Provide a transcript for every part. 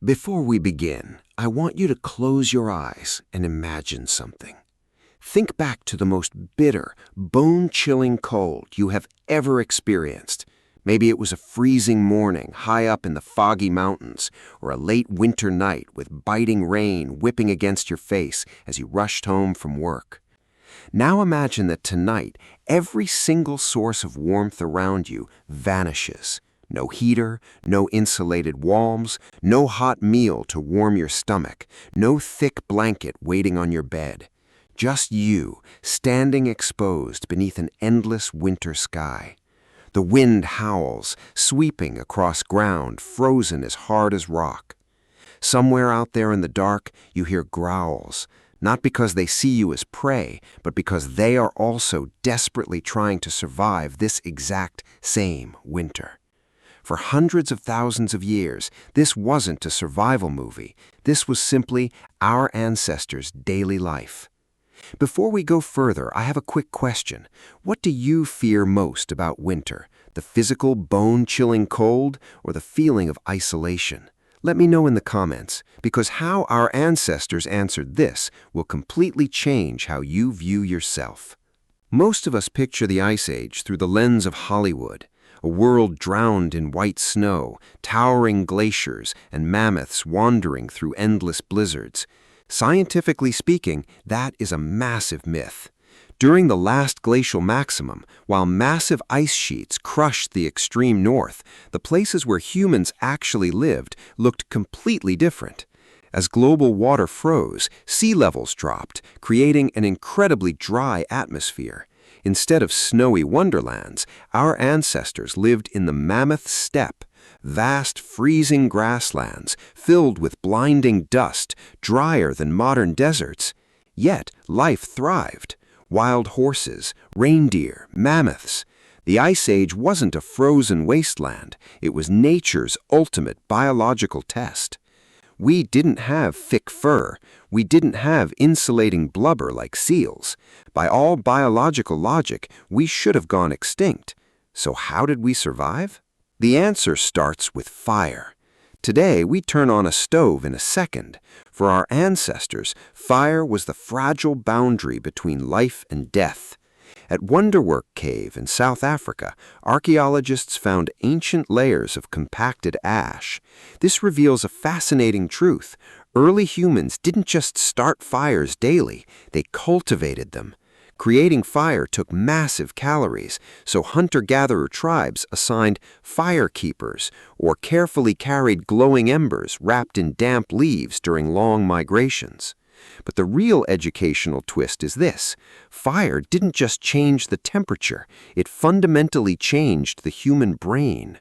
Before we begin, I want you to close your eyes and imagine something. Think back to the most bitter, bone-chilling cold you have ever experienced. Maybe it was a freezing morning high up in the foggy mountains, or a late winter night with biting rain whipping against your face as you rushed home from work. Now imagine that tonight, every single source of warmth around you vanishes. No heater, no insulated walls, no hot meal to warm your stomach, no thick blanket waiting on your bed. Just you, standing exposed beneath an endless winter sky. The wind howls, sweeping across ground frozen as hard as rock. Somewhere out there in the dark, you hear growls, not because they see you as prey, but because they are also desperately trying to survive this exact same winter. For hundreds of thousands of years, this wasn't a survival movie. This was simply our ancestors' daily life. Before we go further, I have a quick question. What do you fear most about winter? The physical, bone-chilling cold, or the feeling of isolation? Let me know in the comments, because how our ancestors answered this will completely change how you view yourself. Most of us picture the Ice Age through the lens of Hollywood. A world drowned in white snow, towering glaciers, and mammoths wandering through endless blizzards. Scientifically speaking, that is a massive myth. During the last glacial maximum, while massive ice sheets crushed the extreme north, the places where humans actually lived looked completely different. As global water froze, sea levels dropped, creating an incredibly dry atmosphere. Instead of snowy wonderlands, our ancestors lived in the mammoth steppe, vast freezing grasslands filled with blinding dust, drier than modern deserts. Yet life thrived. Wild horses, reindeer, mammoths. The Ice Age wasn't a frozen wasteland. It was nature's ultimate biological test. We didn't have thick fur. We didn't have insulating blubber like seals. By all biological logic, we should have gone extinct. So how did we survive? The answer starts with fire. Today, we turn on a stove in a second. For our ancestors, fire was the fragile boundary between life and death. At Wonderwork Cave in South Africa, archaeologists found ancient layers of compacted ash. This reveals a fascinating truth. Early humans didn't just start fires daily, they cultivated them. Creating fire took massive calories, so hunter-gatherer tribes assigned fire keepers or carefully carried glowing embers wrapped in damp leaves during long migrations. But the real educational twist is this. Fire didn't just change the temperature, it fundamentally changed the human brain.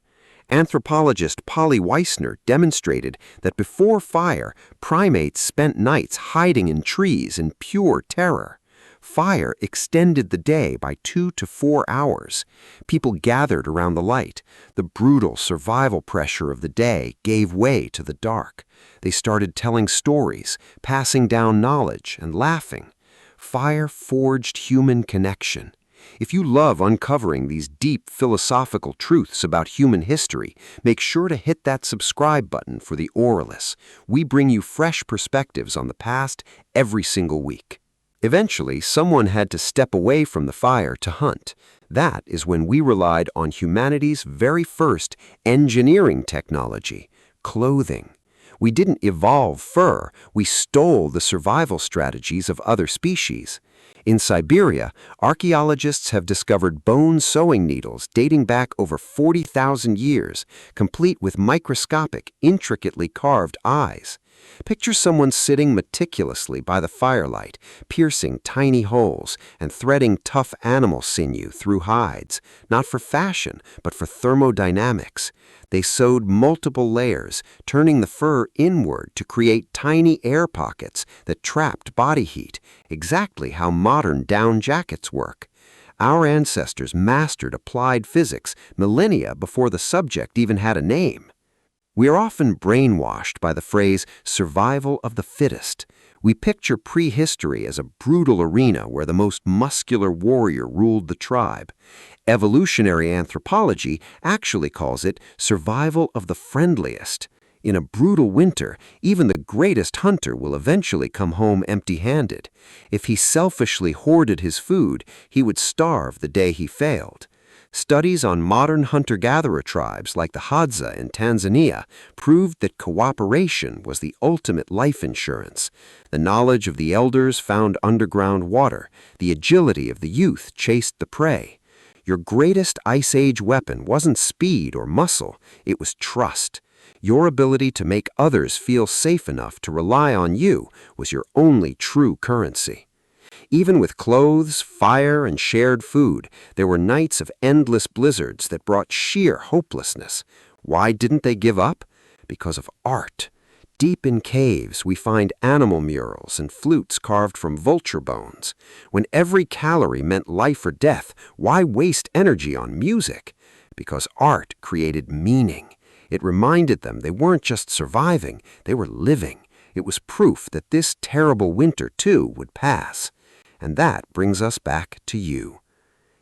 Anthropologist Polly Weissner demonstrated that before fire, primates spent nights hiding in trees in pure terror. Fire extended the day by 2 to 4 hours. People gathered around the light. The brutal survival pressure of the day gave way to the dark. They started telling stories, passing down knowledge, and laughing. Fire forged human connection. If you love uncovering these deep philosophical truths about human history, make sure to hit that subscribe button for the Auralis. We bring you fresh perspectives on the past every single week. Eventually, someone had to step away from the fire to hunt. That is when we relied on humanity's very first engineering technology, clothing. We didn't evolve fur, we stole the survival strategies of other species. In Siberia, archaeologists have discovered bone sewing needles dating back over 40,000 years, complete with microscopic, intricately carved eyes. Picture someone sitting meticulously by the firelight, piercing tiny holes and threading tough animal sinew through hides, not for fashion, but for thermodynamics. They sewed multiple layers, turning the fur inward to create tiny air pockets that trapped body heat, exactly how modern down jackets work. Our ancestors mastered applied physics millennia before the subject even had a name. We are often brainwashed by the phrase survival of the fittest. We picture prehistory as a brutal arena where the most muscular warrior ruled the tribe. Evolutionary anthropology actually calls it survival of the friendliest. in a brutal winter, even the greatest hunter will eventually come home empty-handed. If he selfishly hoarded his food, he would starve the day he failed. Studies on modern hunter-gatherer tribes like the Hadza in Tanzania proved that cooperation was the ultimate life insurance. The knowledge of the elders found underground water. The agility of the youth chased the prey. Your greatest Ice Age weapon wasn't speed or muscle, it was trust. Your ability to make others feel safe enough to rely on you was your only true currency. Even with clothes, fire, and shared food, there were nights of endless blizzards that brought sheer hopelessness. Why didn't they give up? Because of art. Deep in caves, we find animal murals and flutes carved from vulture bones. When every calorie meant life or death, why waste energy on music? Because art created meaning. It reminded them they weren't just surviving, they were living. It was proof that this terrible winter, too, would pass. And that brings us back to you.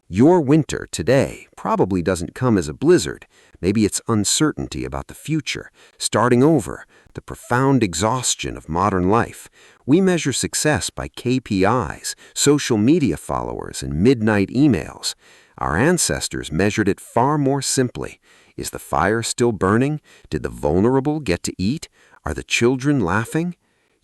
Your winter today probably doesn't come as a blizzard. Maybe it's uncertainty about the future, starting over, the profound exhaustion of modern life. We measure success by KPIs, social media followers, and midnight emails. Our ancestors measured it far more simply. Is the fire still burning? Did the vulnerable get to eat? Are the children laughing?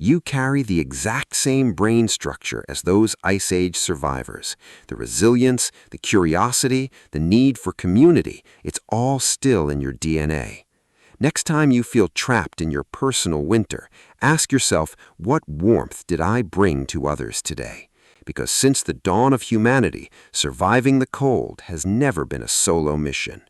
You carry the exact same brain structure as those Ice Age survivors. The resilience, the curiosity, the need for community, it's all still in your DNA. Next time you feel trapped in your personal winter, ask yourself, what warmth did I bring to others today? Because since the dawn of humanity, surviving the cold has never been a solo mission.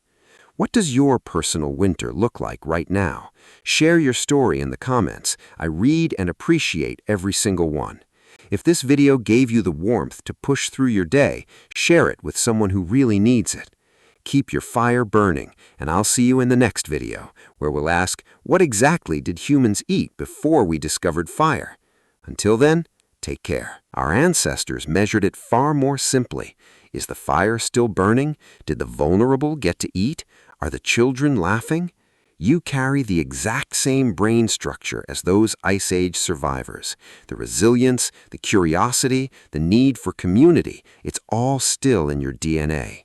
What does your personal winter look like right now? Share your story in the comments. I read and appreciate every single one. If this video gave you the warmth to push through your day, share it with someone who really needs it. Keep your fire burning, and I'll see you in the next video, where we'll ask, what exactly did humans eat before we discovered fire? Until then, take care. Our ancestors measured it far more simply. Is the fire still burning? Did the vulnerable get to eat? Are the children laughing? You carry the exact same brain structure as those Ice Age survivors. The resilience, the curiosity, the need for community, it's all still in your DNA.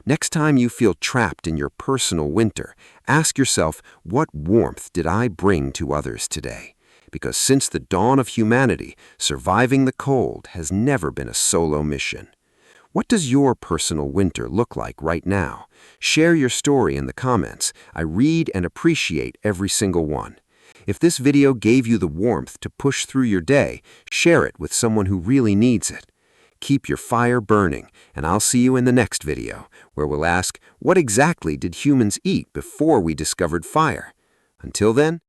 Next time you feel trapped in your personal winter, ask yourself, what warmth did I bring to others today? Because since the dawn of humanity, surviving the cold has never been a solo mission. What does your personal winter look like right now? Share your story in the comments. I read and appreciate every single one. If this video gave you the warmth to push through your day, share it with someone who really needs it. Keep your fire burning, and I'll see you in the next video, where we'll ask, what exactly did humans eat before we discovered fire? Until then,